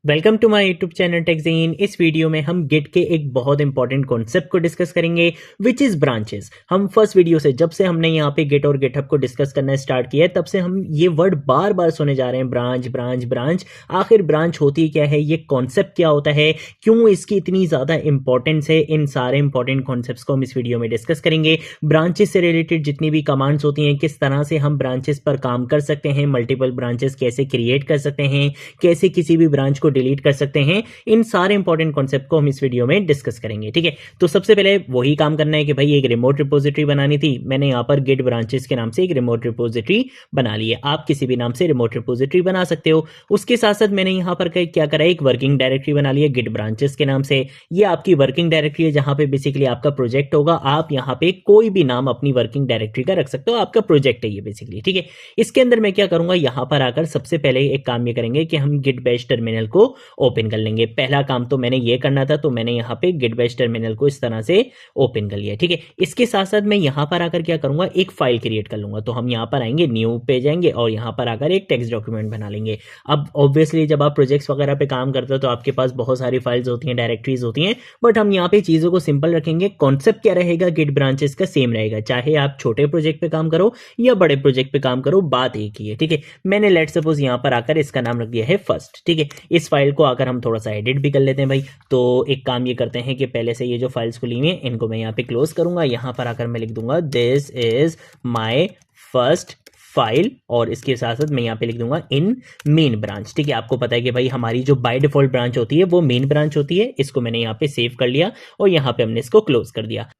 Welcome to my YouTube channel Techgene. इस video में हम गिट के एक बहुत इंपॉर्टेंट कॉन्सेप्ट को डिस्कस करेंगे विच इज ब्रांचेस। हम फर्स्ट वीडियो से जब से हमने यहाँ पे गिट और गिटहब को डिस्कस करना स्टार्ट किया है तब से हम ये वर्ड बार बार सुने जा रहे हैं, ब्रांच ब्रांच ब्रांच। आखिर ब्रांच होती क्या है, ये कॉन्सेप्ट क्या होता है, क्यों इसकी इतनी ज्यादा इंपॉर्टेंस है, इन सारे इंपॉर्टेंट कॉन्सेप्ट्स को हम इस वीडियो में डिस्कस करेंगे। ब्रांचेस से रिलेटेड जितनी भी कमांड्स होती हैं, किस तरह से हम ब्रांचेस पर काम कर सकते हैं, मल्टीपल ब्रांचेस कैसे क्रिएट कर सकते हैं, कैसे किसी भी ब्रांच को डिलीट कर सकते हैं, इन सारे इंपॉर्टेंट कॉन्सेप्ट को हम इस वीडियो में डिस्कस करेंगे। ठीक है, तो सबसे पहले वही काम करना है कि भाई एक रिमोट रिपोजिटरी बनानी थी। मैंने यहाँ पर गिट ब्रांचेस के नाम से एक रिमोट रिपोजिटरी बना ली है। आप किसी भी नाम से रिमोट रिपोजिटरी बना सकते हो। उसके साथ साथ मैंने यहाँ पर क्या करा है, एक वर्किंग डायरेक्टरी बना ली है गिट ब्रांचेस के नाम से। ये आपकी वर्किंग डायरेक्टरी है जहां पे बेसिकली आपका प्रोजेक्ट होगा। आप यहाँ पे कोई भी नाम अपनी वर्किंग डायरेक्टरी का रख सकते हो, आपका प्रोजेक्ट है ये बेसिकली। ठीक है, इसके अंदर मैं क्या करूंगा, यहाँ पर आकर सबसे पहले एक काम ये करेंगे कि हम गिट बैश टर्मिनल को ओपन कर लेंगे। पहला काम तो मैंने ये करना था, तो मैंने यहाँ पे गिट बैश टर्मिनल को इस तरह से ओपन कर लिया। ठीक है, इसके साथ साथ मैं यहाँ पर आकर क्या करूंगा, एक फाइल क्रिएट कर लूंगा। तो हम यहाँ पर आएंगे, न्यू पे जाएंगे और यहाँ पर आकर एक टेक्स्ट डॉक्यूमेंट बना लेंगे। अब ऑब्वियसली जब आप प्रोजेक्ट्स वगैरह पे काम करते हो तो आपके पास बहुत सारी फाइल्स होती हैं, डायरेक्टरीज होती हैं, बट हम यहाँ पे चीजों को सिंपल रखेंगे। कॉन्सेप्ट क्या रहेगा, गिट ब्रांचेस का सेम रहेगा, चाहे आप छोटे प्रोजेक्ट पे काम करो या बड़े प्रोजेक्ट पे काम करो, बात एक ही है। ठीक है, मैंने लेट सपोज यहाँ पर आकर इसका नाम रख दिया है फर्स्ट। ठीक है, इस फाइल को आकर हम थोड़ा सा एडिट भी कर लेते हैं भाई। तो एक काम ये करते हैं कि पहले से ये जो फाइल्स खुली हुई हैं इनको मैं यहाँ पे क्लोज करूंगा। यहाँ पर आकर मैं लिख दूंगा this is my first file और इसके साथ साथ मैं यहाँ पे लिख दूंगा इन मेन ब्रांच। ठीक है, आपको पता है कि भाई हमारी जो बाय डिफॉल्ट ब्रांच होती है वो मेन ब्रांच होती है। इसको मैंने यहाँ पे सेव कर लिया और यहाँ पे हमने इसको क्लोज कर दिया।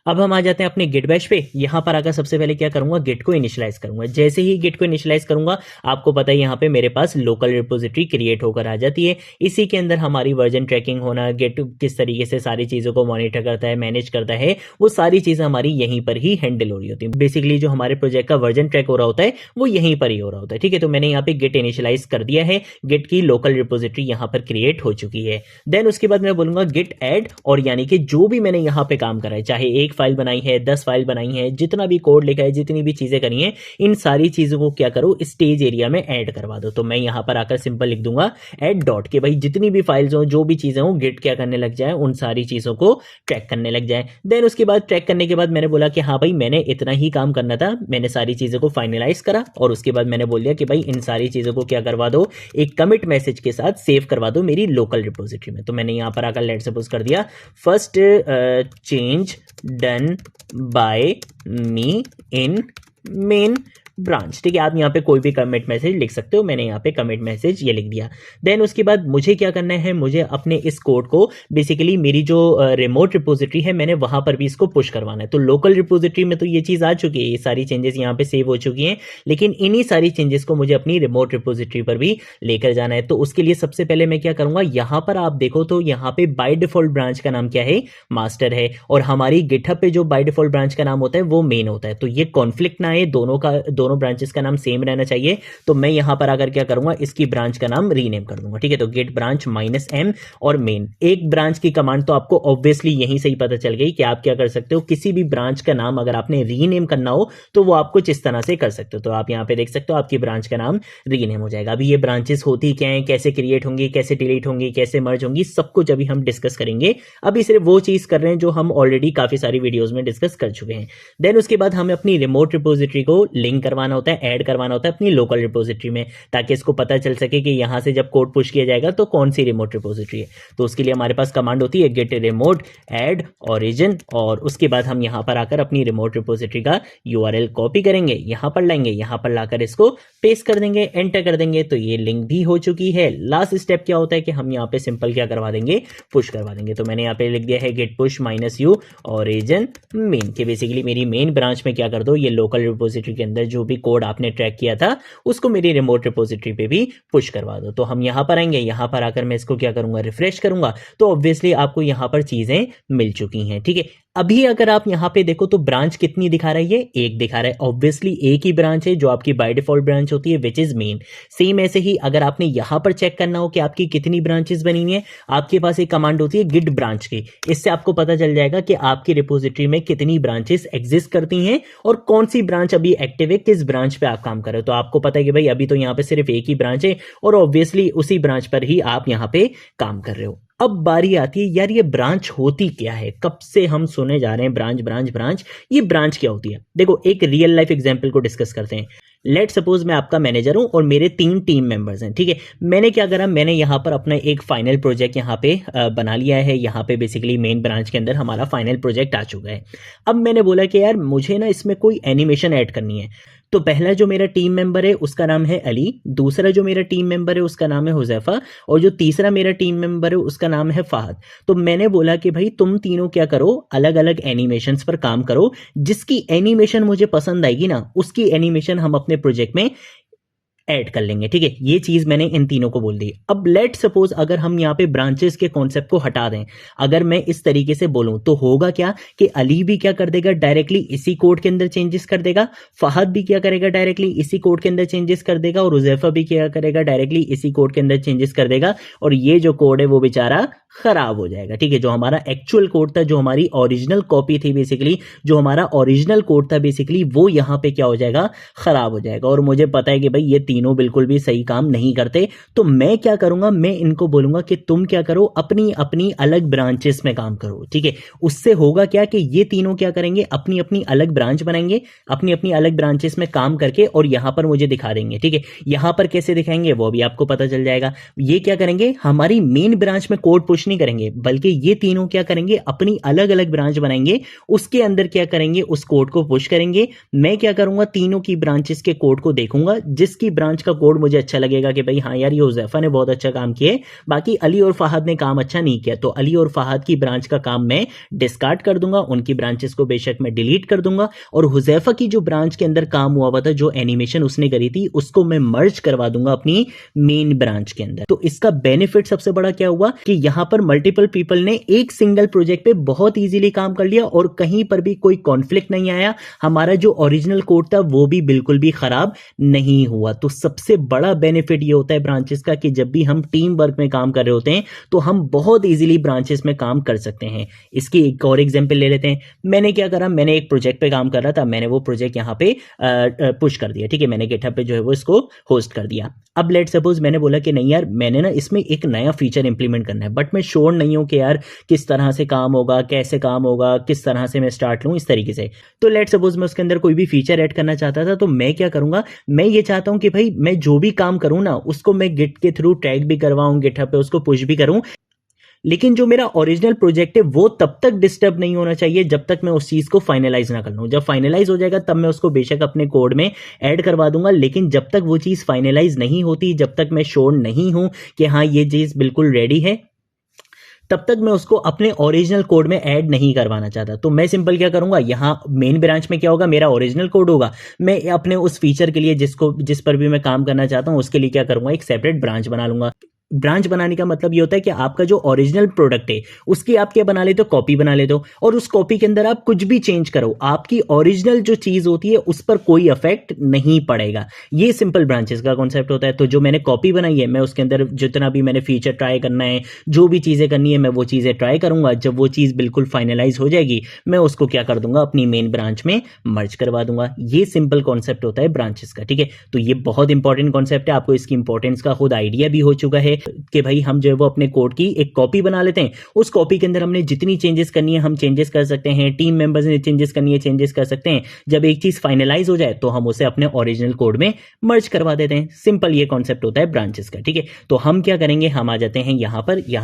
अब हम आ जाते हैं अपने गिट बैश पे। यहां पर आकर सबसे पहले क्या करूंगा, गिट को इनिशियलाइज करूंगा। जैसे ही गिट को इनिशियलाइज करूंगा, आपको पता है यहाँ पे मेरे पास लोकल रिपोजिटरी क्रिएट होकर आ जाती है। इसी के अंदर हमारी वर्जन ट्रैकिंग होना, गिट किस तरीके से सारी चीजों को मॉनिटर करता है, मैनेज करता है, वो सारी चीजें हमारी यहीं पर ही हैंडल हो रही होती है। बेसिकली जो हमारे प्रोजेक्ट का वर्जन ट्रैक हो रहा होता है वो यहीं पर ही हो रहा होता है। ठीक है, तो मैंने यहाँ पे गिट इनिशियलाइज कर दिया है, गिट की लोकल रिपोजिटरी यहाँ पर क्रिएट हो चुकी है। देन उसके बाद मैं बोलूंगा गिट एड, और यानी कि जो भी मैंने यहाँ पे काम करा है, चाहे एक फाइल बनाई है, 10 फाइल बनाई है, जितना भी कोड लिखा है, जितनी भी चीजें करी हैं, इन सारी चीजों को क्या करो, स्टेज एरिया में ऐड करवा दो। तो मैं यहां पर आकर सिंपल लिख दूंगा ऐड डॉट के भाई जितनी भी फाइल्स हो, जो भी चीजें हो, गिट क्या करने लग जाए, उन सारी चीजों को ट्रैक करने लग जाए। देन उसके बाद ट्रैक करने के बाद मैंने बोला कि हाँ भाई मैंने इतना ही काम करना था, मैंने सारी चीजों को फाइनलाइज करा और उसके बाद मैंने बोल दिया कि भाई इन सारी चीजों को क्या करवा दो, एक कमिट मैसेज के साथ सेव करवा दो मेरी लोकल रिपोजिटरी में। तो मैंने यहां पर आकर लेट सपोज कर दिया first change done by me in main branch. ठीक है, आप यहाँ पे कोई भी कमिट मैसेज लिख सकते हो, मैंने यहाँ पे कमिट मैसेज ये लिख दिया। देन उसके बाद मुझे क्या करना है, मुझे अपने इस कोड को बेसिकली मेरी जो रिमोट रिपोजिटरी है मैंने वहां पर भी इसको पुश करवाना है। तो लोकल रिपोजिटरी में तो ये चीज आ चुकी है, ये सारी चेंजेस यहाँ पे सेव हो चुकी हैं, लेकिन इन्हीं सारी चेंजेस को मुझे अपनी रिमोट रिपोजिटरी पर भी लेकर जाना है। तो उसके लिए सबसे पहले मैं क्या करूंगा, यहाँ पर आप देखो तो यहाँ पे बाय डिफॉल्ट ब्रांच का नाम क्या है, मास्टर है, और हमारी गिटहब पे जो बाय डिफॉल्ट ब्रांच का नाम होता है वो मेन होता है। तो ये कॉन्फ्लिक्ट ना आए, दोनों ब्रांचेस का नाम सेम रहना चाहिए। तो मैं यहां पर आकर क्या करूंगा, इसकी ब्रांच का नाम रीनेम कर दूंगा। ठीक है, तो गेट ब्रांच -m और मेन, एक ब्रांच की कमांड तो आपको ऑब्वियसली यहीं से ही पता चल गई कि आप क्या कर सकते हो, किसी भी ब्रांच का नाम अगर आपने रीनेम करना हो तो वो आप कुछ इस तरह से कर सकते हो। तो आप यहां पे देख सकते हो आपकी ब्रांच का नाम रीनेम हो जाएगा। अभी ये ब्रांचेस होती क्या है, कैसे क्रिएट होंगी, कैसे डिलीट होंगी, कैसे मर्ज होंगी, सब कुछ अभी हम डिस्कस करेंगे। अभी सिर्फ वो चीज कर रहे हैं जो हम ऑलरेडी काफी सारी वीडियोस में डिस्कस कर चुके हैं। देन उसके बाद हमें अपनी रिमोट रिपोजिटरी को लिंक करवाना होता है, ऐड करवाना होता है अपनी लोकल रिपोजिटरी में, ताकि इसको पता चल सके कि यहां से जब कोड पुश किया जाएगा तो कौन सी रिमोट रिपोजिटरी है। तो उसके लिए हमारे पास कमांड होती है गेट रिमोट ऐड ओरिजिन, और उसके बाद हम यहां पर आकर अपनी रिमोट रिपोजिटरी का यूआरएल कॉपी करेंगे, यहां पर लाएंगे, यहां पर लाकर इसको पेस्ट कर देंगे, एंटर कर देंगे। तो ये लिंक भी हो चुकी है। लास्ट स्टेप क्या होता है कि हम यहां पे सिंपल क्या करवा देंगे, पुश करवा देंगे। तो मैंने यहां पे लिख दिया है git push -u origin main, के बेसिकली मेरी मेन ब्रांच में क्या कर दो, ये लोकल रिपोजिटरी के अंदर जो भी कोड आपने ट्रैक किया था उसको मेरी रिमोट रिपोजिटरी पे भी पुश करवा दो। तो हम यहां पर आएंगे, यहां पर आकर मैं इसको क्या करूंगा, रिफ्रेश करूंगा। तो ऑब्वियसली आपको यहां पर चीजें मिल चुकी हैं। ठीक है, अभी अगर आप यहाँ पे देखो तो ब्रांच कितनी दिखा रहा है, ये एक दिखा रहा है। ऑब्वियसली एक ही ब्रांच है जो आपकी बाय डिफॉल्ट ब्रांच होती है विच इज मेन। सेम ऐसे ही अगर आपने यहाँ पर चेक करना हो कि आपकी कितनी ब्रांचेस बनी हुई है, आपके पास एक कमांड होती है गिट ब्रांच की। इससे आपको पता चल जाएगा कि आपकी रिपोजिटरी में कितनी ब्रांचेस एग्जिस्ट करती हैं और कौन सी ब्रांच अभी एक्टिव है, किस ब्रांच पे आप काम कर रहे हो। तो आपको पता है कि भाई अभी तो यहाँ पे सिर्फ एक ही ब्रांच है और ऑब्वियसली उसी ब्रांच पर ही आप यहाँ पे काम कर रहे हो। अब बारी आती है यार ये ब्रांच होती क्या है, कब से हम सुने जा रहे हैं ब्रांच ब्रांच ब्रांच, ये ब्रांच क्या होती है। देखो एक रियल लाइफ एग्जांपल को डिस्कस करते हैं। लेट सपोज मैं आपका मैनेजर हूं और मेरे 3 टीम मेंबर्स हैं, ठीक है। मैंने क्या करा, मैंने यहाँ पर अपना एक फाइनल प्रोजेक्ट यहाँ पे बना लिया है। यहाँ पे बेसिकली मेन ब्रांच के अंदर हमारा फाइनल प्रोजेक्ट आ चुका है। अब मैंने बोला कि यार मुझे ना इसमें कोई एनिमेशन ऐड करनी है। तो पहला जो मेरा टीम मेंबर है उसका नाम है अली, दूसरा जो मेरा टीम मेंबर है उसका नाम है हुजैफा और जो तीसरा मेरा टीम मेंबर है उसका नाम है फहद। तो मैंने बोला कि भाई तुम तीनों क्या करो, अलग अलग एनिमेशंस पर काम करो, जिसकी एनिमेशन मुझे पसंद आएगी ना उसकी एनिमेशन हम अपने प्रोजेक्ट में ऐड कर लेंगे, ठीक है। ये चीज मैंने इन तीनों को बोल दी। अब लेट सपोज अगर हम यहाँ पे ब्रांचेस के कॉन्सेप्ट को हटा दें, अगर मैं इस तरीके से बोलूं तो होगा क्या कि अली भी क्या कर देगा, डायरेक्टली इसी कोड के अंदर चेंजेस कर देगा, फहद भी क्या करेगा, डायरेक्टली इसी कोड के अंदर चेंजेस कर देगा और हुजैफा भी क्या करेगा, डायरेक्टली इसी कोड के अंदर चेंजेस कर देगा और ये जो कोड है वो बेचारा खराब हो जाएगा, ठीक है। जो हमारा एक्चुअल कोड था, जो हमारी ओरिजिनल कॉपी थी बेसिकली, जो हमारा ओरिजिनल कोड था बेसिकली, वो यहाँ पे क्या हो जाएगा, खराब हो जाएगा। और मुझे पता है कि भाई ये तीनों बिल्कुल भी सही काम नहीं करते। तो मैं क्या करूंगा, मैं इनको बोलूंगा कि तुम क्या करो, अपनी अपनी अलग ब्रांचेस में काम करो, ठीक है। उससे होगा क्या कि ये तीनों क्या करेंगे, अपनी अपनी अलग ब्रांच बनाएंगे, अपनी अपनी अलग ब्रांचेस में काम करके और यहां पर मुझे दिखा देंगे, ठीक है। यहां पर कैसे दिखाएंगे वो भी आपको पता चल जाएगा। ये क्या करेंगे, हमारी मेन ब्रांच में कोड पुश नहीं करेंगे, बल्कि ये तीनों क्या करेंगे, अपनी अलग अलग ब्रांच बनाएंगे, उसके अंदर क्या करेंगे, उस कोड को पुश करेंगे। मैं क्या करूंगा, तीनों की ब्रांचेस के कोड को देखूंगा, जिसकी ब्रांच का कोड मुझे अच्छा लगेगा कि भाई हाँ यार ये हुजैफा ने बहुत अच्छा काम किया है, बाकी अली और फहद ने काम अच्छा नहीं किया, तो अली और फहद की ब्रांच का काम मैं डिस्कार्ड कर दूंगा, उनकी ब्रांचेस को बेशक मैं डिलीट कर दूंगा और हुजैफा की जो ब्रांच के अंदर काम हुआ था, जो एनिमेशन उसने करी थी, उसको मैं मर्ज करवा दूंगा अपनी मेन ब्रांच के अंदर। तो इसका बेनिफिट सबसे बड़ा क्या हुआ कि यहां पर मल्टीपल पीपल ने एक सिंगल प्रोजेक्ट पे बहुत इजीली काम कर लिया और कहीं पर भी कोई कॉन्फ्लिक्ट नहीं आया। हमारा जो ओरिजिनल कोड था वो भी बिल्कुल भी खराब नहीं हुआ। तो सबसे बड़ा बेनिफिट ये होता है ब्रांचेस का कि जब भी हम टीम वर्क में काम कर रहे होते हैं तो हम बहुत इजीली ब्रांचेस में काम कर सकते हैं। इसकी एक और एग्जांपल ले लेते हैं। मैंने क्या करा, मैंने एक प्रोजेक्ट पे काम कर रहा था, मैंने वो प्रोजेक्ट यहाँ पे पुश कर दिया, ठीक है। मैंने गिटहब पे जो है वो इसको होस्ट कर दिया। अब लेट सपोज मैंने बोला कि नहीं यार मैंने ना इसमें एक नया फीचर इंप्लीमेंट करना है, बट मैं श्योर नहीं हूं कि यार किस तरह से काम होगा, कैसे काम होगा, किस तरह से मैं स्टार्ट लूं, इस तरीके से। तो लेट सपोज मैं उसके अंदर कोई भी फीचर ऐड करना चाहता था, तो मैं क्या करूंगा, मैं ये चाहता हूं कि भाई मैं जो भी काम करूं ना उसको मैं गिट के थ्रू टैग भी करवाऊं, गिटहब पे उसको पुश भी करूं, लेकिन जो मेरा ओरिजिनल प्रोजेक्ट है वो तब तक डिस्टर्ब नहीं होना चाहिए जब तक मैं उस चीज को फाइनलाइज ना कर लूं। जब फाइनलाइज हो जाएगा तब मैं उसको बेशक अपने कोड में ऐड करवा दूंगा, लेकिन जब तक वो चीज फाइनलाइज नहीं होती, जब तक मैं श्योर नहीं हूं कि हाँ ये चीज बिल्कुल रेडी है, तब तक मैं उसको अपने ओरिजिनल कोड में ऐड नहीं करवाना चाहता। तो मैं सिंपल क्या करूंगा, यहां मेन ब्रांच में क्या होगा, मेरा ओरिजिनल कोड होगा। मैं अपने उस फीचर के लिए जिस पर भी मैं काम करना चाहता हूं उसके लिए क्या करूंगा, एक सेपरेट ब्रांच बना लूंगा। ब्रांच बनाने का मतलब ये होता है कि आपका जो ओरिजिनल प्रोडक्ट है उसकी आप क्या बना लेते हो, कॉपी बना लेते हो, और उस कॉपी के अंदर आप कुछ भी चेंज करो, आपकी ओरिजिनल जो चीज होती है उस पर कोई इफेक्ट नहीं पड़ेगा। ये सिंपल ब्रांचेस का कॉन्सेप्ट होता है। तो जो मैंने कॉपी बनाई है, मैं उसके अंदर जितना भी मैंने फीचर ट्राई करना है, जो भी चीजें करनी है, मैं वो चीजें ट्राई करूंगा। जब वो चीज बिल्कुल फाइनलाइज हो जाएगी, मैं उसको क्या कर दूंगा, अपनी मेन ब्रांच में मर्ज करवा दूंगा। ये सिंपल कॉन्सेप्ट होता है ब्रांचेस का, ठीक है। तो ये बहुत इंपॉर्टेंट कॉन्सेप्ट है, आपको इसकी इंपॉर्टेंस का खुद आइडिया भी हो चुका है कि भाई हम जो है वो अपने कोड की एक कॉपी बना लेते हैं, उस कॉपी के अंदर हमने जितनी चेंजेस करनी है हम चेंजेस कर सकते हैं, टीम मेंबर्स ने चेंजेस करनी है चेंजेस कर सकते हैं। जब एक चीज फाइनलाइज हो जाए तो हम उसे अपने ओरिजिनल कोड में मर्ज करवा देते हैं। सिंपल ये कॉन्सेप्ट होता है ब्रांचेस का, ठीक है। तो हम क्या करेंगे, हम आ जाते हैं यहां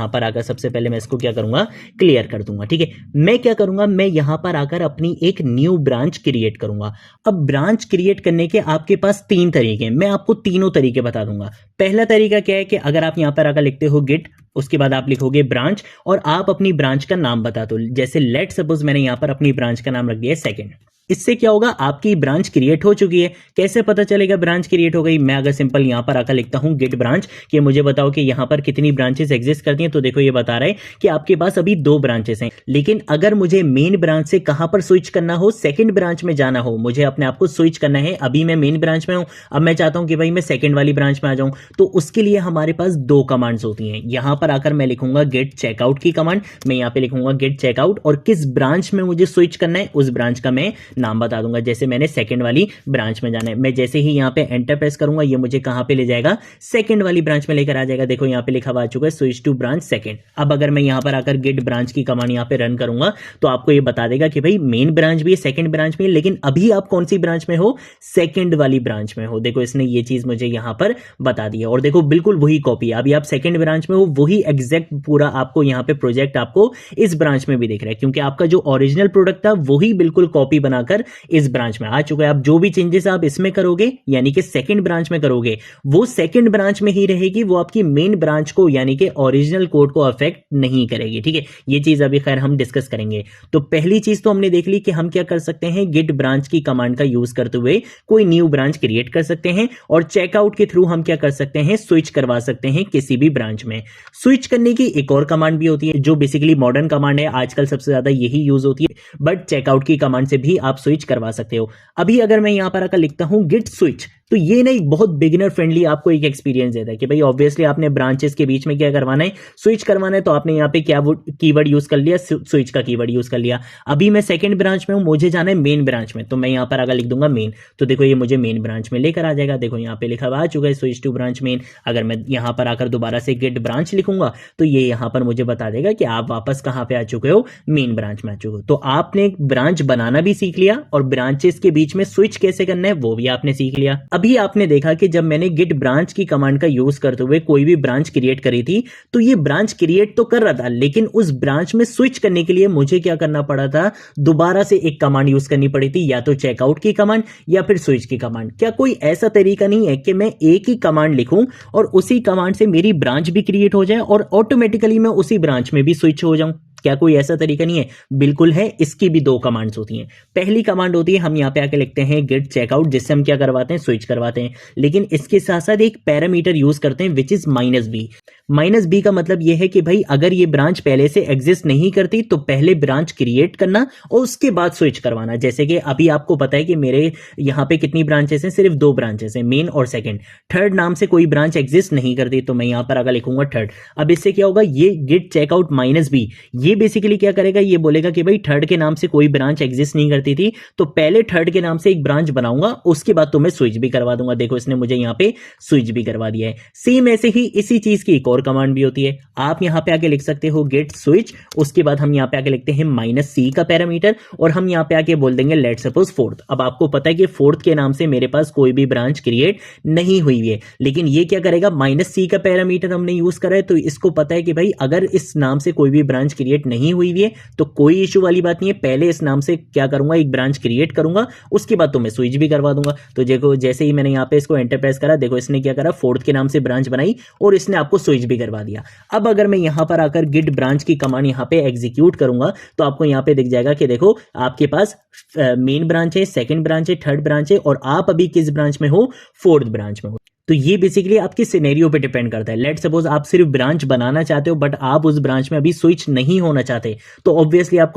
पर आकर सबसे पहले मैं इसको क्या करूंगा, क्लियर कर दूंगा, ठीक है। मैं क्या करूंगा, मैं यहां पर आकर अपनी एक न्यू ब्रांच क्रिएट करूंगा। अब ब्रांच क्रिएट करने के आपके पास 3 तरीके हैं, मैं आपको तीनों तरीके बता दूंगा। पहला तरीका क्या है कि अगर आप यहां पर आकर लिखते हो गिट, उसके बाद आप लिखोगे ब्रांच और आप अपनी ब्रांच का नाम बता दो। जैसे लेट सपोज मैंने यहां पर अपनी ब्रांच का नाम रख दिया सेकंड, इससे क्या होगा, आपकी ब्रांच क्रिएट हो चुकी है। कैसे पता चलेगा ब्रांच क्रिएट हो गई? मैं अगर सिंपल यहां पर आकर लिखता हूं गेट ब्रांच कि मुझे बताओ कि यहां पर कितनी ब्रांचेस एग्जिस्ट करती हैं, तो देखो ये बता रहा है कि आपके पास अभी 2 ब्रांचेस हैं। लेकिन अगर मुझे मेन ब्रांच से कहां पर स्विच करना हो, सेकंड ब्रांच में जाना हो, मुझे अपने आप को स्विच करना है, अभी मैं मेन ब्रांच में हूं, अब मैं चाहता हूं कि भाई मैं सेकंड वाली ब्रांच में आ जाऊं, तो उसके लिए हमारे पास 2 कमांड्स होती हैं। यहां पर आकर मैं लिखूंगा गेट चेकआउट की कमांड, मैं यहां पे लिखूंगा गेट चेकआउट, और किस ब्रांच में मुझे स्विच करना है उस ब्रांच का मैं नाम बता दूंगा। जैसे मैंने सेकंड वाली ब्रांच में जाना है, मैं जैसे ही यहां पे एंटर प्रेस करूंगा, ये मुझे कहां पे ले जाएगा, सेकंड वाली ब्रांच में लेकर आ जाएगा। देखो यहां पे लिखा हुआ आ चुका है स्विच टू ब्रांच सेकंड। अब अगर मैं यहां पर आकर गेट ब्रांच की कमांड यहां पे रन करूंगा तो आपको ये बता देगा कि भाई मेन ब्रांच भी है, सेकंड ब्रांच भी है, लेकिन अभी आप कौन सी ब्रांच में हो, सेकंड वाली ब्रांच में हो। देखो इसने ये चीज मुझे यहां पर बता दी है, और देखो बिल्कुल वही कॉपी, अभी आप सेकंड ब्रांच में हो, वही एग्जैक्ट पूरा आपको यहां पे प्रोजेक्ट आपको इस ब्रांच में भी दिख रहा है, क्योंकि आपका जो ओरिजिनल प्रोडक्ट था वही बिल्कुल कॉपी बनाकर इस ब्रांच में आ चुका है। अब जो भी चेंजेस आप इसमें करोगे यानी कि सेकंड ब्रांच में करोगे, वो सेकंड ब्रांच में ही रहेगी, वो आपकी मेन ब्रांच को यानी कि ओरिजिनल कोड को अफेक्ट नहीं करेगी। ठीक है, ये चीज अभी खैर हम डिस्कस करेंगे। तो पहली चीज तो हमने देख ली कि हम क्या कर सकते हैं, गेट ब्रांच की कमांड का यूज करते हुए कोई न्यू ब्रांच क्रिएट कर सकते हैं, और चेकआउट के थ्रू हम क्या कर सकते हैं, स्विच करवा सकते हैं किसी भी ब्रांच में। स्विच करने की एक और कमांड भी होती है जो बेसिकली मॉडर्न कमांड है, आजकल सबसे ज्यादा यही यूज होती है, बट चेकआउट की कमांड से भी आप स्विच करवा सकते हो। अभी अगर मैं यहां पर आकर लिखता हूं गिट स्विच, तो ये ना एक बहुत बिगिनर फ्रेंडली आपको एक एक्सपीरियंस देता है कि भाई ऑब्वियसली आपने ब्रांचेस के बीच में क्या करवाना है, स्विच करवाना है, तो आपने यहाँ पे क्या कीवर्ड यूज कर लिया, स्विच का कीवर्ड यूज कर लिया। अभी मैं सेकंड ब्रांच में हूं, मुझे जाना है मेन ब्रांच में, तो मैं यहाँ पर अगर लिख दूंगा मेन, तो देखो ये मुझे मेन ब्रांच में लेकर आ जाएगा। देखो यहाँ पे लिखा हुआ आ चुका है स्विच टू ब्रांच मेन। अगर मैं यहाँ पर आकर दोबारा से गेट ब्रांच लिखूंगा तो ये यहाँ पर मुझे बता देगा कि आप वापस कहाँ पे आ चुके हो, मेन ब्रांच में आ चुके हो। तो आपने एक ब्रांच बनाना भी सीख लिया, और ब्रांचेस के बीच में स्विच कैसे करना है वो भी आपने सीख लिया। अभी आपने देखा कि जब मैंने गेट ब्रांच की कमांड का यूज करते हुए कोई भी ब्रांच क्रिएट करी थी, तो ये ब्रांच क्रिएट तो कर रहा था, लेकिन उस ब्रांच में स्विच करने के लिए मुझे क्या करना पड़ा था, दोबारा से एक कमांड यूज करनी पड़ी थी, या तो चेकआउट की कमांड या फिर स्विच की कमांड। क्या कोई ऐसा तरीका नहीं है कि मैं एक ही कमांड लिखूं और उसी कमांड से मेरी ब्रांच भी क्रिएट हो जाए और ऑटोमेटिकली मैं उसी ब्रांच में भी स्विच हो जाऊं? क्या कोई ऐसा तरीका नहीं है? बिल्कुल है। इसकी भी 2 कमांड्स होती हैं। पहली कमांड होती है, हम यहां पे आके लिखते हैं गेट चेकआउट, जिससे हम क्या करवाते हैं, स्विच करवाते हैं, लेकिन इसके साथ साथ एक पैरामीटर यूज करते हैं विच इज -b। -b का मतलब यह है कि भाई अगर ये ब्रांच पहले से एग्जिस्ट नहीं करती तो पहले ब्रांच क्रिएट करना और उसके बाद स्विच करवाना। जैसे कि अभी आपको पता है कि मेरे यहां पे कितनी ब्रांचेस हैं, सिर्फ 2 ब्रांचेस हैं, मेन और सेकंड। थर्ड नाम से कोई ब्रांच एग्जिस्ट नहीं करती, तो मैं यहां पर अगर लिखूंगा थर्ड। अब इससे क्या होगा, ये गेट चेकआउट -b ये बेसिकली क्या करेगा, ये बोलेगा कि भाई थर्ड के नाम से कोई ब्रांच एग्जिस्ट नहीं करती थी, तो पहले थर्ड के नाम से एक ब्रांच बनाऊंगा, उसके बाद तो मैं स्विच भी करवा दूंगा। देखो इसने मुझे यहाँ पे स्विच भी करवा दिया है। सेम ऐसे ही इसी चीज की एक और कमांड भी होती है, आप यहां पे आके लिख सकते हो गेट स्विच, उसके बाद हम यहां पे आके लिखते हैं -c का पैरामीटर, और हम यहां पे आके बोल देंगे लेट सपोज फोर्थ। अब आपको पता है कि फोर्थ के नाम से मेरे पास कोई भी ब्रांच क्रिएट नहीं हुई है, लेकिन ये क्या करेगा, -c का पैरामीटर हमने यूज करा है, तो इसको पता है कि भाई अगर इस नाम से कोई भी ब्रांच क्रिएट नहीं हुई है तो कोई इशू वाली बात नहीं है, पहले इस नाम से क्या करूंगा, एक ब्रांच क्रिएट करूंगा, उसके बाद तो मैं स्विच भी करवा दूंगा। तो देखो जैसे ही मैंने यहाँ पे इसको एंटर प्रेस करा, देखो इसने क्या करा, फोर्थ के नाम से ब्रांच बनाई और इसने आपको स्विच भी करवा दिया। अब अगर मैं यहां पर आकर गिट ब्रांच की कमांड यहां पे एग्जीक्यूट करूंगा तो आपको यहां पे दिख जाएगा कि देखो आपके पास मेन ब्रांच है, सेकंड ब्रांच है, थर्ड ब्रांच है, और आप अभी किस ब्रांच में हो, फोर्थ ब्रांच में हो। तो ये बेसिकली आपकी सिनेरियो पे डिपेंड करता है। लेट सपोज आप सिर्फ ब्रांच बनाना चाहते हो बट आप उस ब्रांच में अभी स्विच नहीं होना चाहते, तो ऑब्वियसली आप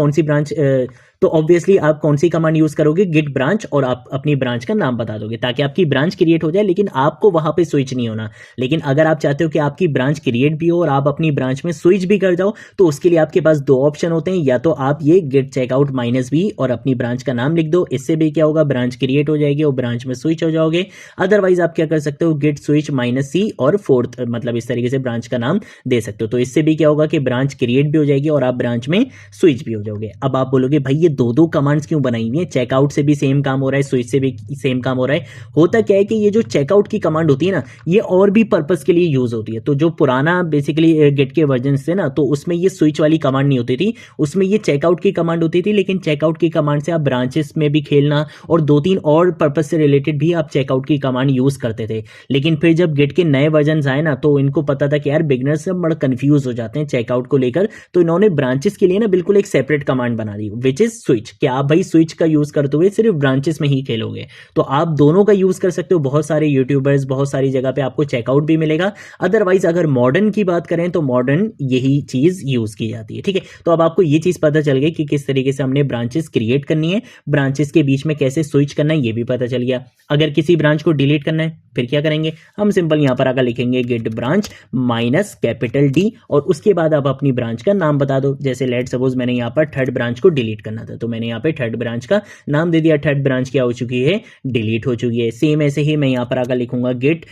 कौन सी कमांड यूज करोगे, गिट ब्रांच, और आप अपनी ब्रांच का नाम बता दोगे ताकि आपकी ब्रांच क्रिएट हो जाए, लेकिन आपको वहां पे स्विच नहीं होना। लेकिन अगर आप चाहते हो कि आपकी ब्रांच क्रिएट भी हो और आप अपनी ब्रांच में स्विच भी कर जाओ, तो उसके लिए आपके पास 2 ऑप्शन होते हैं, या तो आप ये गेट चेकआउट -b और अपनी ब्रांच का नाम लिख दो, इससे भी क्या होगा, ब्रांच क्रिएट हो जाएगी और ब्रांच में स्विच हो जाओगे। अदरवाइज आप क्या कर सकते हो, गेट स्विच -c और फोर्थ, मतलब इस तरीके से ब्रांच का नाम दे सकते हो। तो इससे भी क्या होगा कि ब्रांच क्रिएट भी हो जाएगी और आप ब्रांच में स्विच भी हो जाओगे। अब आप बोलोगे भाई ये 2 कमांड्स क्यों बनाई हुई है, चेकआउट से भी सेम काम हो रहा है, स्विच से भी सेम काम हो रहा है। होता क्या है कि ये जो चेकआउट की कमांड होती है ना, ये और भी पर्पस के लिए यूज होती है। तो जो पुराना बेसिकली गेट के वर्जन से ना, तो उसमें ये स्विच वाली कमांड नहीं होती थी, उसमें ये चेकआउट की कमांड होती थी। लेकिन चेकआउट की कमांड से आप ब्रांचेस में भी खेलना और 2-3 और पर्पस से रिलेटेड भी आप चेकआउट की कमांड यूज करते थे। लेकिन फिर जब गेट के नए वर्जन आए ना, तो इनको पता था कि यार बिगनर्स सब बड़ा कंफ्यूज हो जाते हैं चेकआउट को लेकर, तो इन्होंने ब्रांचेस के लिए ना बिल्कुल एक सेपरेट कमांड बना दी, विच इज स्विच, कि आप भाई स्विच का यूज करते हुए सिर्फ ब्रांचेस में ही खेलोगे, तो आप दोनों का यूज कर सकते हो। बहुत सारे यूट्यूबर्स बहुत सारी जगह पे आपको चेकआउट भी मिलेगा। अदरवाइज अगर मॉडर्न की बात करें तो मॉडर्न यही चीज यूज की जाती है, ठीक है। तो अब आपको ये चीज पता चल गई कि किस तरीके से हमने ब्रांचेस क्रिएट करनी है, ब्रांचेस के बीच में कैसे स्विच करना है ये भी पता चल गया। अगर किसी ब्रांच को डिलीट करना है फिर क्या करेंगे, हम सिंपल यहां पर आकर लिखेंगे git branch minus capital D, और उसके बाद आप अपनी ब्रांच का नाम बता दो। जैसे लेट सपोज मैंने यहां पर थर्ड ब्रांच को डिलीट करना था, तो मैंने यहां पे थर्ड ब्रांच का नाम दे दिया। थर्ड ब्रांच क्या हो चुकी है, डिलीट हो चुकी है। सेम ऐसे ही मैं यहां पर आकर लिखूंगा गेट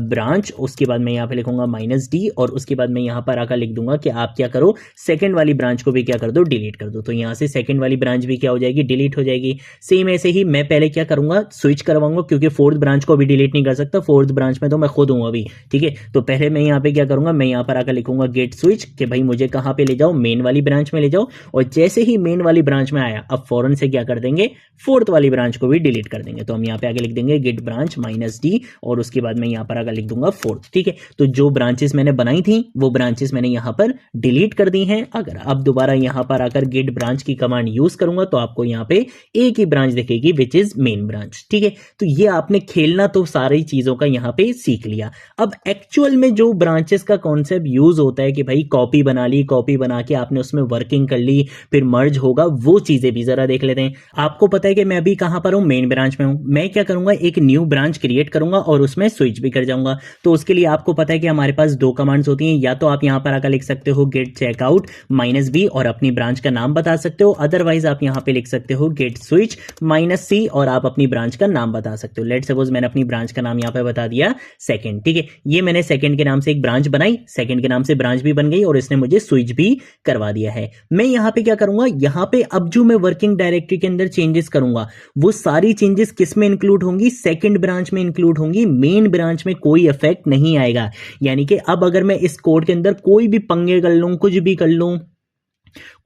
ब्रांच, उसके बाद मैं यहां पर लिखूंगा माइनस डी, और उसके बाद मैं यहां पर आकर लिख दूंगा कि आप क्या करो, सेकंड वाली ब्रांच को भी क्या कर दो, डिलीट कर दो। तो यहां से सेकंड वाली ब्रांच भी क्या हो जाएगी, डिलीट हो जाएगी। सेम ऐसे ही मैं पहले क्या करूंगा, स्विच करवाऊंगा, क्योंकि फोर्थ ब्रांच को भी डिलीट नहीं कर सकता, फोर्थ ब्रांच में तो मैं खुद हूं अभी, ठीक है। तो पहले मैं यहां पे क्या करूंगा, मैं यहां पर आकर लिखूंगा गेट स्विच, कि भाई मुझे कहां पे ले जाओ, मेन वाली ब्रांच में ले जाओ। और जैसे ही मेन वाली ब्रांच में आया, अब फौरन से क्या कर देंगे, फोर्थ वाली ब्रांच को भी डिलीट कर देंगे। तो हम यहां पे आगे लिख देंगे गेट ब्रांच माइनस डी, और उसके बाद मैं यहां पर आकर लिख दूंगा फोर्थ, ठीक है। तो जो ब्रांचेस मैंने बनाई थी वो ब्रांचेस मैंने यहां पर डिलीट कर दी हैं। अगर अब दोबारा यहां पर आकर गेट ब्रांच की कमांड यूज करूंगा तो आपको यहां पे एक ही ब्रांच दिखेगी, विच इज मेन ब्रांच, ठीक है। तो ये आपने खेलना तो सारी चीजों का यहां पे सीख लिया। अब एक्चुअल में जो ब्रांचेस का कॉन्सेप्ट यूज होता है कि भाई कॉपी बना ली, कॉपी बना के आपने उसमें वर्किंग कर ली, फिर मर्ज होगा, वो चीजें भी जरा देख लेते हैं। आपको पता है कि मैं अभी कहां पर हूं, मेन ब्रांच में हूं। मैं क्या करूंगा, एक न्यू ब्रांच क्रिएट करूंगा और उसमें स्विच भी कर जाऊंगा। तो उसके लिए आपको पता है कि हमारे पास दो कमांड्स होती हैं, या तो आप यहां पर आकर लिख सकते हो गेट चेकआउट माइनस बी और अपनी ब्रांच का नाम बता सकते हो, अदरवाइज आप यहां पे लिख सकते हो गेट स्विच माइनस सी और आप अपनी ब्रांच का नाम बता सकते हो। लेट सपोज मैंने अपनी ब्रांच का नाम यहां पे बता दिया सेकंड, ठीक है। ये मैंने सेकंड के नाम से एक ब्रांच बनाई, सेकंड के नाम से ब्रांच भी बन गई और इसने मुझे स्विच भी करवा दिया है। मैं यहां पे क्या करूंगा, यहां पे अब जो मैं वर्किंग डायरेक्टरी के अंदर चेंजेस करूंगा वो सारी चेंजेस किस में इंक्लूड होंगी, सेकंड ब्रांच में इंक्लूड होंगी, मेन ब्रांच में कोई इफेक्ट नहीं आएगा। यानी कि अब अगर मैं इस कोड के अंदर कोई भी पंगे कर लूं, कुछ भी कर लूं,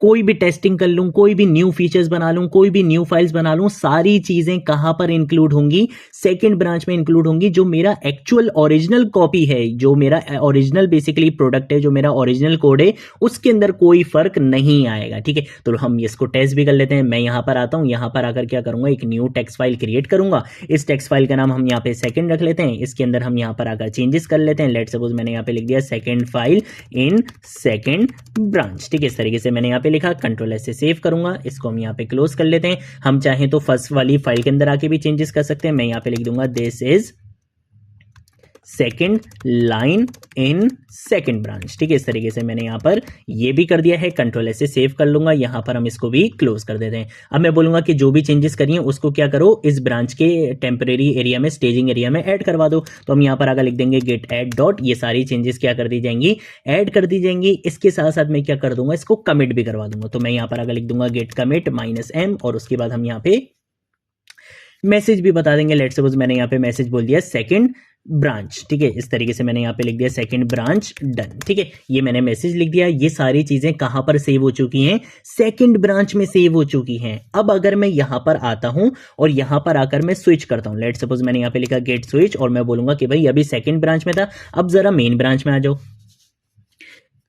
कोई भी टेस्टिंग कर लूं, कोई भी न्यू फीचर्स बना लूं, कोई भी न्यू फाइल्स बना लूं, सारी चीजें कहां पर इंक्लूड होंगी, सेकंड ब्रांच में इंक्लूड होंगी। जो मेरा एक्चुअल ओरिजिनल कॉपी है, जो मेरा ओरिजिनल बेसिकली प्रोडक्ट है, जो मेरा ओरिजिनल कोड है, उसके अंदर कोई फर्क नहीं आएगा, ठीक है। तो हम इसको टेस्ट भी कर लेते हैं। मैं यहां पर आता हूं, यहां पर आकर क्या करूंगा, एक न्यू टेक्स्ट फाइल क्रिएट करूंगा। इस टेक्स्ट फाइल का नाम हम यहां पे सेकंड रख लेते हैं। इसके अंदर हम यहां पर आकर चेंजेस कर लेते हैं। लेट सपोज मैंने यहां पे लिख दिया second file in second branch, ठीक है। इस तरीके से मैंने यहां पे लिखा, कंट्रोल एस से सेव करूंगा। इसको हम यहां पे क्लोज कर लेते हैं। हम चाहें तो फर्स्ट वाली फाइल के अंदर आके भी चेंजेस कर सकते हैं। मैं यहां पे लिख दूंगा this is second line in second branch, ठीक है। इस तरीके से मैंने यहां पर ये भी कर दिया है। कंट्रोल एस से सेव कर लूंगा। यहां पर हम इसको भी क्लोज कर देते हैं। अब मैं बोलूंगा कि जो भी चेंजेस करिए उसको क्या करो, इस ब्रांच के टेम्परेरी एरिया में, स्टेजिंग एरिया में ऐड करवा दो। तो हम यहां पर आगे लिख देंगे गेट ऐड डॉट, ये सारी चेंजेस क्या कर दी जाएंगी, ऐड कर दी जाएंगी। इसके साथ साथ मैं क्या कर दूंगा, इसको कमिट भी करवा दूंगा। तो मैं यहां पर आगे लिख दूंगा गेट कमिट माइनस एम, और उसके बाद हम यहां पे मैसेज भी बता देंगे। लेट सपोज मैंने यहां पे मैसेज बोल दिया सेकंड ब्रांच, ठीक है। इस तरीके से मैंने यहां पे लिख दिया सेकंड ब्रांच डन, ठीक है। ये मैंने मैसेज लिख दिया। ये सारी चीजें कहां पर सेव हो चुकी हैं, सेकंड ब्रांच में सेव हो चुकी हैं। अब अगर मैं यहां पर आता हूं और यहां पर आकर मैं स्विच करता हूं, लेट सपोज मैंने यहां पे लिखा गेट स्विच, और मैं बोलूंगा कि भाई अभी सेकंड ब्रांच में था, अब जरा मेन ब्रांच में आ जाओ।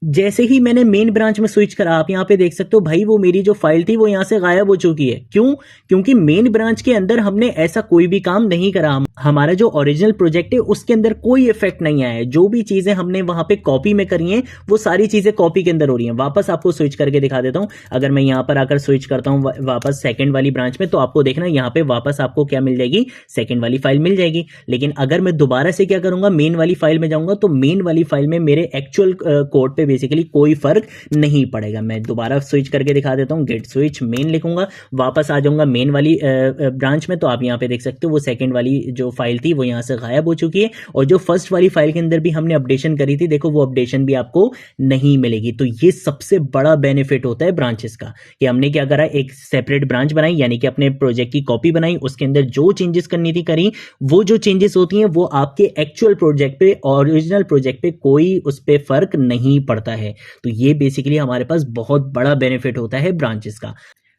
जैसे ही मैंने मेन ब्रांच में स्विच करा, आप यहां पे देख सकते हो भाई वो मेरी जो फाइल थी वो यहां से गायब हो चुकी है। क्यों? क्योंकि मेन ब्रांच के अंदर हमने ऐसा कोई भी काम नहीं करा। हमारा जो ओरिजिनल प्रोजेक्ट है उसके अंदर कोई इफेक्ट नहीं आया है। जो भी चीजें हमने वहां पे कॉपी में करी हैं वो सारी चीजें कॉपी के अंदर हो रही हैं। वापस आपको स्विच करके दिखा देता हूं। अगर मैं यहां पर आकर स्विच करता हूं वापस सेकंड वाली ब्रांच में, तो आपको देखना यहां पे वापस आपको क्या मिल जाएगी, सेकंड वाली फाइल मिल जाएगी। लेकिन अगर मैं दोबारा से क्या करूंगा, मेन वाली फाइल में जाऊंगा, तो मेन वाली फाइल में मेरे एक्चुअल कोड पे बेसिकली कोई फर्क नहीं पड़ेगा। मैं दोबारा स्विच करके दिखा देता हूं। गेट स्विच मेन लिखूंगा, वापस आ जाऊंगा मेन वाली ब्रांच में, तो आप यहां पे देख सकते हो वो सेकंड वाली जो फाइल थी वो यहां से गायब हो चुकी है। और जो फर्स्ट वाली फाइल के अंदर भी हमने अपडेशन करी थी, देखो वो अपडेशन भी आपको नहीं मिलेगी। तो ये सबसे बड़ा बेनिफिट होता है ब्रांचेस का, कि हमने क्या करा, एक सेपरेट ब्रांच बनाई, यानी कि अपने प्रोजेक्ट की कॉपी बनाई, उसके अंदर जो चेंजेस करनी थी करी। वो जो चेंजेस होती हैं वो आपके एक्चुअल प्रोजेक्ट पे, ओरिजिनल प्रोजेक्ट पे कोई उस पे फर्क नहीं पड़ता है। तो ये बेसिकली हमारे पास बहुत बड़ा बेनिफिट होता है ब्रांचेस का।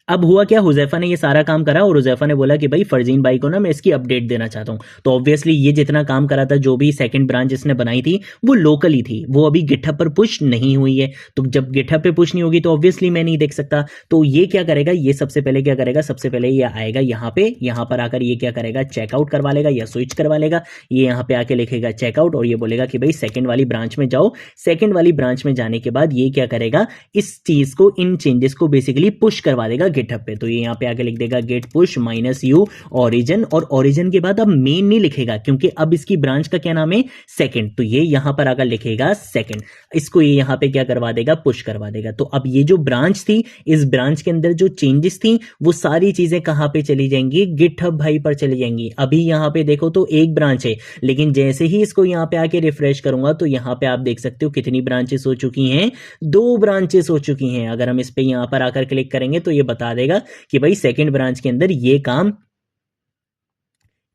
अब हुआ क्या, हुजैफा ने ये सारा काम करा और हुजैफा ने बोला कि भाई फरजीन भाई को ना मैं इसकी अपडेट देना चाहता हूँ। तो ऑब्वियसली ये जितना काम करा था, जो भी सेकंड ब्रांच इसने बनाई थी वो लोकल ही थी, वो अभी गिटहब पर पुश नहीं हुई है। तो जब गिटहब पे पुश नहीं होगी तो ऑब्वियसली मैं नहीं देख सकता। तो ये क्या करेगा, ये सबसे पहले क्या करेगा, सबसे पहले ये आएगा यहाँ पे, यहाँ पर आकर ये क्या करेगा, चेकआउट करवा लेगा या स्विच करवा लेगा। ये यहाँ पे आके लिखेगा चेकआउट और ये बोलेगा कि भाई सेकंड वाली ब्रांच में जाओ। सेकंड वाली ब्रांच में जाने के बाद ये क्या करेगा, इस चीज को, इन चेंजेस को बेसिकली पुश करवा देगा गिटहब पे। तो ये यहाँ पे आके लिख देगा गेट पुश -u ओरिजिन, और ओरिजिन के बाद अब मेन नहीं लिखेगा क्योंकि अब इसकी ब्रांच का क्या नाम है, सेकंड। तो ये यहां पर आकर लिखेगा सेकंड, इसको ये यहां पे क्या करवा देगा, पुश करवा देगा। तो अब ये जो ब्रांच थी, इस ब्रांच के अंदर जो चेंजेस थी वो सारी चीजें कहां पे चली जाएंगी, गिटहब भाई पर चली जाएंगी। अभी यहां पे देखो तो एक ब्रांच है, लेकिन जैसे ही इसको यहां पे आके रिफ्रेश करूंगा तो यहां पे आप देख सकते हो कितनी ब्रांचेस हो चुकी हैं, 2 ब्रांचेस हो चुकी हैं। अगर हम इस पे यहां पर आकर क्लिक करेंगे तो ये बता देगा कि भाई सेकंड ब्रांच के अंदर ये काम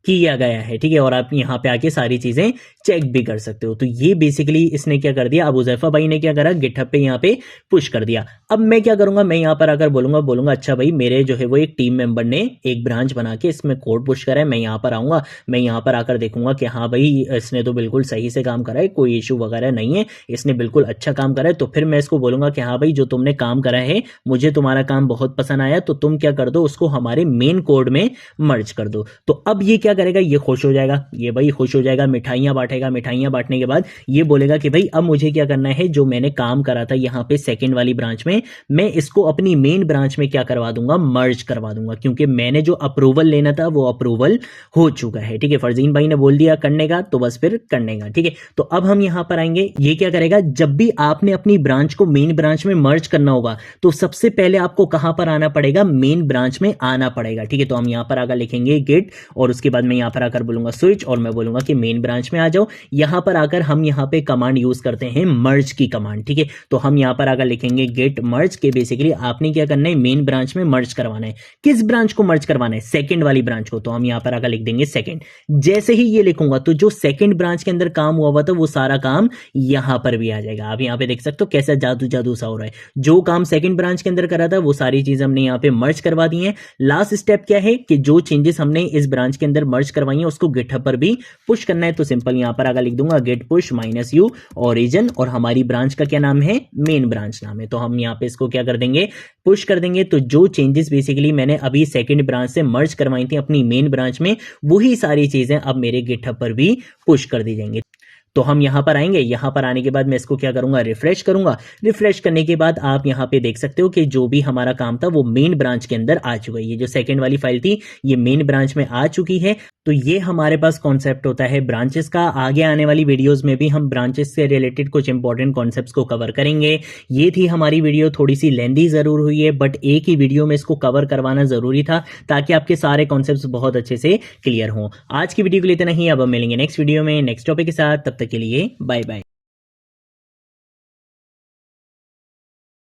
किया गया है, ठीक है। और आप यहाँ पे आके सारी चीजें चेक भी कर सकते हो। तो ये बेसिकली इसने क्या कर दिया, अब हुजैफा भाई ने क्या करा, गिटहब पे यहाँ पे पुश कर दिया। अब मैं क्या करूंगा, मैं यहाँ पर आकर बोलूंगा अच्छा भाई मेरे जो है वो एक टीम मेंबर ने एक ब्रांच बना के इसमें कोड पुश करा है, मैं यहाँ पर आऊंगा, मैं यहाँ पर आकर देखूंगा कि हाँ भाई इसने तो बिल्कुल सही से काम करा है, कोई इशू वगैरह नहीं है, इसने बिल्कुल अच्छा काम करा है। तो फिर मैं इसको बोलूंगा कि हाँ भाई जो तुमने काम करा है मुझे तुम्हारा काम बहुत पसंद आया, तो तुम क्या कर दो, उसको हमारे मेन कोड में मर्ज कर दो। तो अब ये क्या करेगा, ये खुश हो जाएगा, ये भाई खुश हो जाएगा, मिठाइयां बांटेगा। मिठाइयां बांटने के बाद ये बोलेगा कि भाई अब मुझे क्या करना है, जो मैंने काम करा था यहाँ पे सेकंड वाली ब्रांच में, मैं इसको अपनी मेन ब्रांच में क्या करवा दूंगा, मर्ज करवा दूंगा, क्योंकि मैंने जो अप्रूवल लेना था वो अप्रूवल हो चुका है, ठीक है। फरजीन भाई ने बोल दिया करने का तो बस फिर करने का, ठीक है। तो अब हम यहां पर आएंगे, ये क्या करेगा, जब भी आपने अपनी ब्रांच को मेन ब्रांच में मर्ज करना होगा तो सबसे पहले आपको कहां पर आना पड़ेगा, मेन ब्रांच में आना पड़ेगा, ठीक है। तो हम यहां पर आकर लिखेंगे गेट और उसके बाद मैं यहां पर आकर बोलूंगा स्विच और मैं बोलूंगा कि मेन ब्रांच में आ जाओ। यहां पर आकर हम यहां पे कमांड यूज करते हैं मर्ज की कमांड, ठीक है। तो हम यहां पर आकर लिखेंगे गेट मर्ज के बेसिकली आपने क्या करना है, मेन ब्रांच में मर्ज करवाना है। किस ब्रांच को मर्ज करवाना है, सेकंड वाली ब्रांच को। तो हम यहां पर आकर लिख देंगे सेकंड। जैसे ही ये लिखूंगा तो जो सेकंड ब्रांच के अंदर काम हुआ था वो सारा काम यहां पर भी आ जाएगा। आप यहां पे देख सकते हो कैसा जादू जादू सा हो रहा है, जो काम सेकंड ब्रांच के अंदर करा था वो सारी चीजें हमने यहां पे मर्ज करवा दी है। लास्ट स्टेप क्या है कि जो चेंजेस हमने इस ब्रांच के अंदर मर्ज करवाई है उसको गिटहब पर भी पुश करना है। तो सिंपल यहां पर आगे लिख दूंगा गेट पुश -u ओरिजिन और हमारी ब्रांच का क्या नाम है, मेन ब्रांच नाम है। तो हम यहां पे इसको क्या कर देंगे, पुश कर देंगे। तो जो चेंजेस बेसिकली मैंने अभी सेकंड ब्रांच से मर्ज करवाई थी अपनी मेन ब्रांच में, वही सारी चीजें अब मेरे गिटहब पर भी पुश कर दी जाएंगी। तो हम यहां पर आएंगे, यहां पर आने के बाद मैं इसको क्या करूंगा, रिफ्रेश करूंगा। रिफ्रेश करने के बाद आप यहां पे देख सकते हो कि जो भी हमारा काम था वो मेन ब्रांच के अंदर आ चुका है। ये जो सेकंड वाली फाइल थी ये मेन ब्रांच में आ चुकी है। तो ये हमारे पास कॉन्सेप्ट होता है ब्रांचेस का। आगे आने वाली वीडियोस में भी हम ब्रांचेस से रिलेटेड कुछ इंपॉर्टेंट कॉन्सेप्ट्स को कवर करेंगे। ये थी हमारी वीडियो, थोड़ी सी लेंदी जरूर हुई है बट एक ही वीडियो में इसको कवर करवाना जरूरी था ताकि आपके सारे कॉन्सेप्ट्स बहुत अच्छे से क्लियर हों। आज की वीडियो के लिए इतना ही, अब हम मिलेंगे नेक्स्ट वीडियो में नेक्स्ट टॉपिक के साथ। तब तक के लिए बाय बाय।